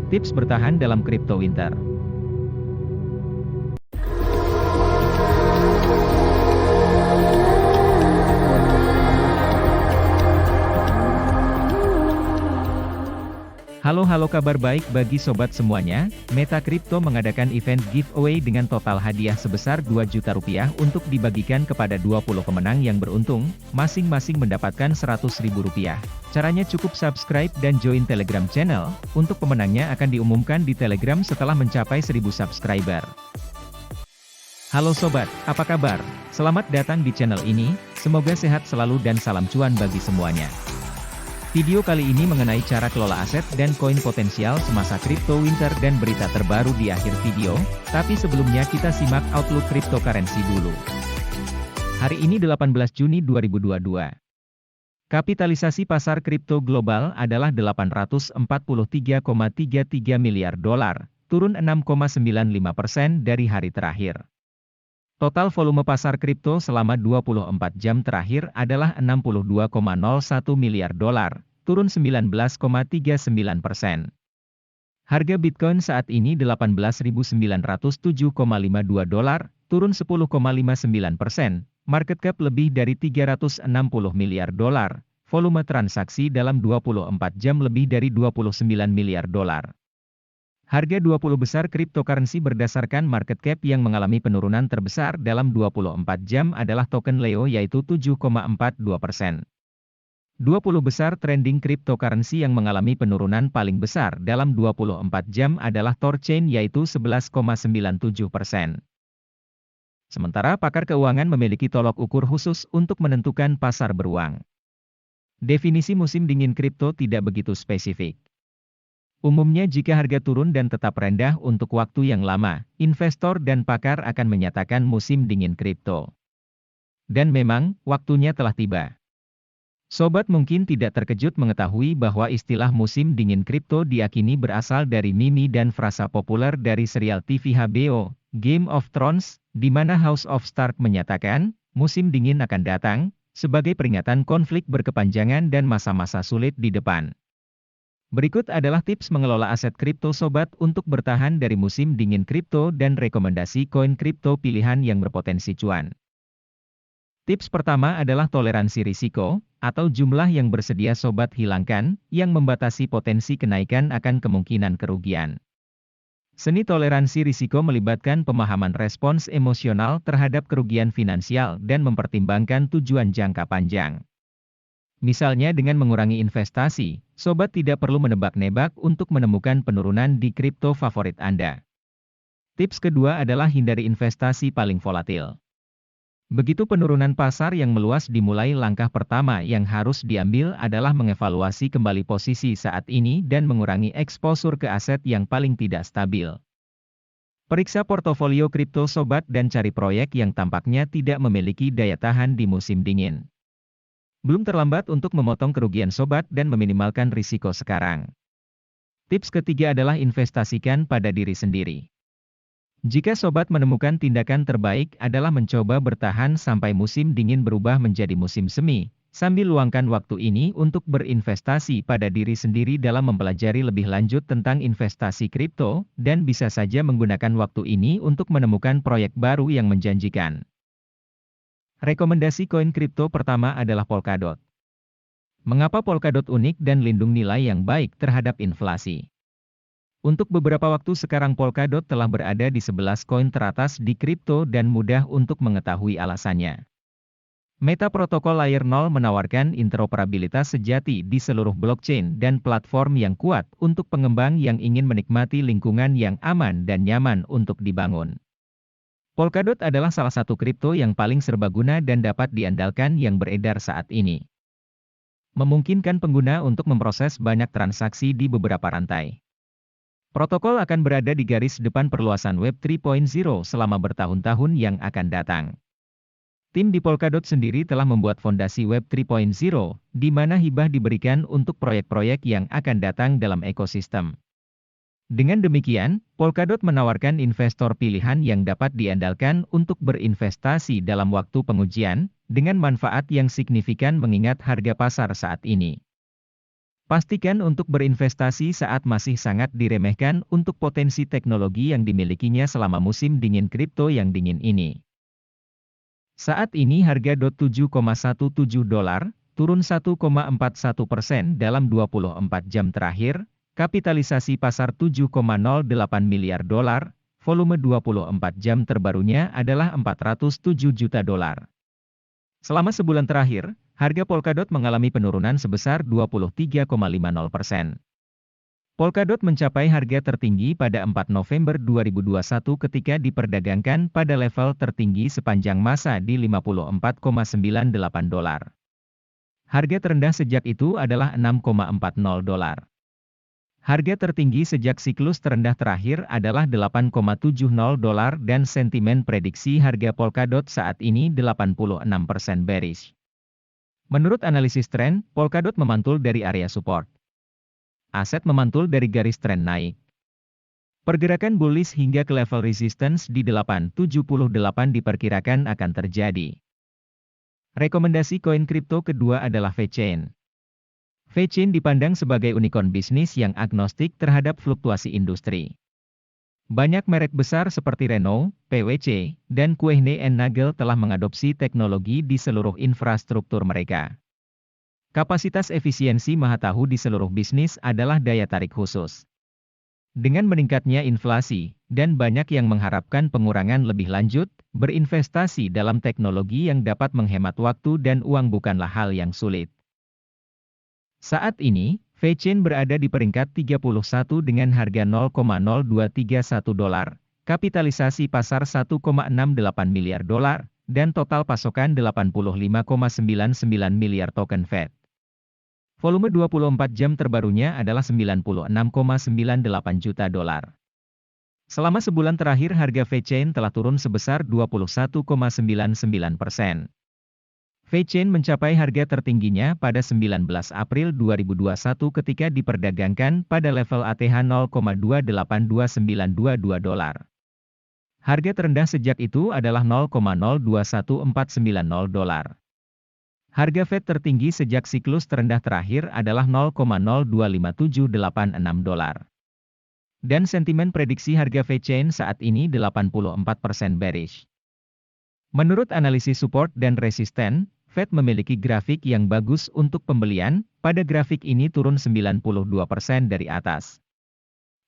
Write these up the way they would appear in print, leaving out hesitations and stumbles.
Tips bertahan dalam crypto winter. Halo kabar baik bagi sobat semuanya. Meta Crypto mengadakan event giveaway dengan total hadiah sebesar Rp2 juta untuk dibagikan kepada 20 pemenang yang beruntung, masing-masing mendapatkan Rp100.000. Caranya cukup subscribe dan join Telegram channel. Untuk pemenangnya akan diumumkan di Telegram setelah mencapai 1000 subscriber. Halo sobat, apa kabar? Selamat datang di channel ini, semoga sehat selalu dan salam cuan bagi semuanya. Video kali ini mengenai cara kelola aset dan koin potensial semasa crypto winter dan berita terbaru di akhir video, tapi sebelumnya kita simak outlook cryptocurrency dulu. Hari ini 18 Juni 2022. Kapitalisasi pasar kripto global adalah $843,33 miliar, turun 6,95% dari hari terakhir. Total volume pasar kripto selama 24 jam terakhir adalah $62,01 miliar, turun 19,39%. Harga Bitcoin saat ini $18.907,52, turun 10,59%, market cap lebih dari $360 miliar, volume transaksi dalam 24 jam lebih dari $29 miliar. Harga 20 besar cryptocurrency berdasarkan market cap yang mengalami penurunan terbesar dalam 24 jam adalah token Leo yaitu 7,42%. 20 besar trending cryptocurrency yang mengalami penurunan paling besar dalam 24 jam adalah Thorchain yaitu 11,97%. Sementara pakar keuangan memiliki tolok ukur khusus untuk menentukan pasar beruang. Definisi musim dingin kripto tidak begitu spesifik. Umumnya jika harga turun dan tetap rendah untuk waktu yang lama, investor dan pakar akan menyatakan musim dingin kripto. Dan memang, waktunya telah tiba. Sobat mungkin tidak terkejut mengetahui bahwa istilah musim dingin kripto diakini berasal dari mimi dan frasa populer dari serial TV HBO, Game of Thrones, di mana House of Stark menyatakan, musim dingin akan datang, sebagai peringatan konflik berkepanjangan dan masa-masa sulit di depan. Berikut adalah tips mengelola aset kripto sobat untuk bertahan dari musim dingin kripto dan rekomendasi koin kripto pilihan yang berpotensi cuan. Tips pertama adalah toleransi risiko, atau jumlah yang bersedia sobat hilangkan, yang membatasi potensi kenaikan akan kemungkinan kerugian. Seni toleransi risiko melibatkan pemahaman respons emosional terhadap kerugian finansial dan mempertimbangkan tujuan jangka panjang. Misalnya dengan mengurangi investasi, sobat tidak perlu menebak-nebak untuk menemukan penurunan di kripto favorit Anda. Tips kedua adalah hindari investasi paling volatil. Begitu penurunan pasar yang meluas dimulai, langkah pertama yang harus diambil adalah mengevaluasi kembali posisi saat ini dan mengurangi eksposur ke aset yang paling tidak stabil. Periksa portofolio kripto sobat dan cari proyek yang tampaknya tidak memiliki daya tahan di musim dingin. Belum terlambat untuk memotong kerugian sobat dan meminimalkan risiko sekarang. Tips ketiga adalah investasikan pada diri sendiri. Jika sobat menemukan tindakan terbaik adalah mencoba bertahan sampai musim dingin berubah menjadi musim semi, sambil luangkan waktu ini untuk berinvestasi pada diri sendiri dalam mempelajari lebih lanjut tentang investasi kripto, dan bisa saja menggunakan waktu ini untuk menemukan proyek baru yang menjanjikan. Rekomendasi koin kripto pertama adalah Polkadot. Mengapa Polkadot unik dan lindung nilai yang baik terhadap inflasi? Untuk beberapa waktu sekarang Polkadot telah berada di 11 koin teratas di kripto dan mudah untuk mengetahui alasannya. Meta Protokol Layer 0 menawarkan interoperabilitas sejati di seluruh blockchain dan platform yang kuat untuk pengembang yang ingin menikmati lingkungan yang aman dan nyaman untuk dibangun. Polkadot adalah salah satu kripto yang paling serbaguna dan dapat diandalkan yang beredar saat ini. Memungkinkan pengguna untuk memproses banyak transaksi di beberapa rantai. Protokol akan berada di garis depan perluasan Web 3.0 selama bertahun-tahun yang akan datang. Tim di Polkadot sendiri telah membuat fondasi Web 3.0, di mana hibah diberikan untuk proyek-proyek yang akan datang dalam ekosistem. Dengan demikian, Polkadot menawarkan investor pilihan yang dapat diandalkan untuk berinvestasi dalam waktu pengujian, dengan manfaat yang signifikan mengingat harga pasar saat ini. Pastikan untuk berinvestasi saat masih sangat diremehkan untuk potensi teknologi yang dimilikinya selama musim dingin kripto yang dingin ini. Saat ini harga $7,17 turun 1,41% dalam 24 jam terakhir, kapitalisasi pasar $7,08 miliar, volume 24 jam terbarunya adalah $407 juta. Selama sebulan terakhir, harga Polkadot mengalami penurunan sebesar 23,50%. Polkadot mencapai harga tertinggi pada 4 November 2021 ketika diperdagangkan pada level tertinggi sepanjang masa di $54,98. Harga terendah sejak itu adalah $6,40. Harga tertinggi sejak siklus terendah terakhir adalah $8,70 dan sentimen prediksi harga Polkadot saat ini 86% bearish. Menurut analisis tren, Polkadot memantul dari area support. Aset memantul dari garis tren naik. Pergerakan bullish hingga ke level resistance di 878 diperkirakan akan terjadi. Rekomendasi koin kripto kedua adalah VeChain. VeChain dipandang sebagai unicorn bisnis yang agnostik terhadap fluktuasi industri. Banyak merek besar seperti Renault, PwC, dan Kuehne & Nagel telah mengadopsi teknologi di seluruh infrastruktur mereka. Kapasitas efisiensi maha tahu di seluruh bisnis adalah daya tarik khusus. Dengan meningkatnya inflasi, dan banyak yang mengharapkan pengurangan lebih lanjut, berinvestasi dalam teknologi yang dapat menghemat waktu dan uang bukanlah hal yang sulit. Saat ini, VeChain berada di peringkat 31 dengan harga $0,0231, kapitalisasi pasar $1,68 miliar, dan total pasokan 85,99 miliar token Fed. Volume 24 jam terbarunya adalah $96,98 juta. Selama sebulan terakhir harga VeChain telah turun sebesar 21,99%. VeChain mencapai harga tertingginya pada 19 April 2021 ketika diperdagangkan pada level ATH $0,282922. Harga terendah sejak itu adalah $0,021490. Harga Fed tertinggi sejak siklus terendah terakhir adalah $0,025786. Dan sentimen prediksi harga VeChain saat ini 84% bearish. Menurut analisis support dan resisten, Fed memiliki grafik yang bagus untuk pembelian, pada grafik ini turun 92% dari atas.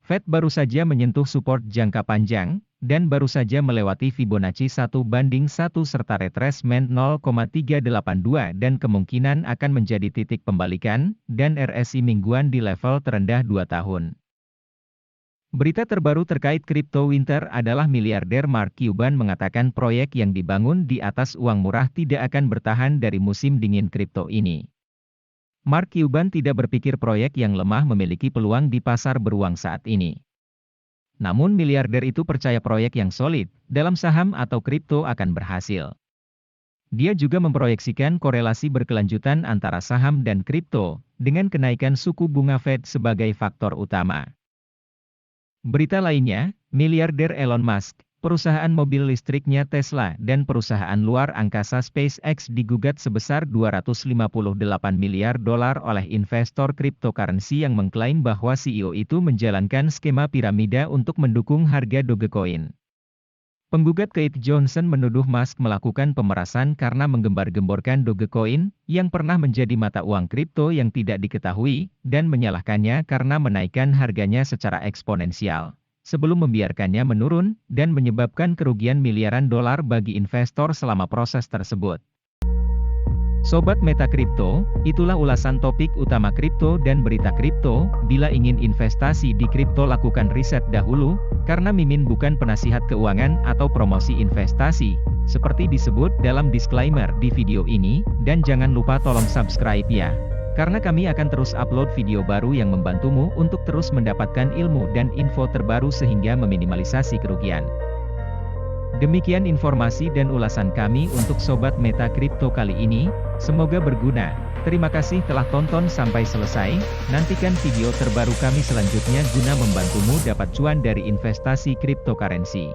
Fed baru saja menyentuh support jangka panjang, dan baru saja melewati Fibonacci 1:1 serta retracement 0,382 dan kemungkinan akan menjadi titik pembalikan, dan RSI mingguan di level terendah 2 tahun. Berita terbaru terkait kripto winter adalah miliarder Mark Cuban mengatakan proyek yang dibangun di atas uang murah tidak akan bertahan dari musim dingin kripto ini. Mark Cuban tidak berpikir proyek yang lemah memiliki peluang di pasar beruang saat ini. Namun miliarder itu percaya proyek yang solid, dalam saham atau kripto akan berhasil. Dia juga memproyeksikan korelasi berkelanjutan antara saham dan kripto, dengan kenaikan suku bunga Fed sebagai faktor utama. Berita lainnya, miliarder Elon Musk, perusahaan mobil listriknya Tesla dan perusahaan luar angkasa SpaceX digugat sebesar $258 miliar oleh investor cryptocurrency yang mengklaim bahwa CEO itu menjalankan skema piramida untuk mendukung harga Dogecoin. Penggugat Keith Johnson menuduh Musk melakukan pemerasan karena menggembar-gemborkan Dogecoin, yang pernah menjadi mata uang kripto yang tidak diketahui, dan menyalahkannya karena menaikkan harganya secara eksponensial, sebelum membiarkannya menurun, dan menyebabkan kerugian miliaran dolar bagi investor selama proses tersebut. Sobat Meta Kripto, itulah ulasan topik utama kripto dan berita kripto. Bila ingin investasi di kripto lakukan riset dahulu, karena Mimin bukan penasihat keuangan atau promosi investasi, seperti disebut dalam disclaimer di video ini, dan jangan lupa tolong subscribe ya. Karena kami akan terus upload video baru yang membantumu untuk terus mendapatkan ilmu dan info terbaru sehingga meminimalisasi kerugian. Demikian informasi dan ulasan kami untuk Sobat Meta Kripto kali ini, semoga berguna. Terima kasih telah tonton sampai selesai, nantikan video terbaru kami selanjutnya guna membantumu dapat cuan dari investasi cryptocurrency.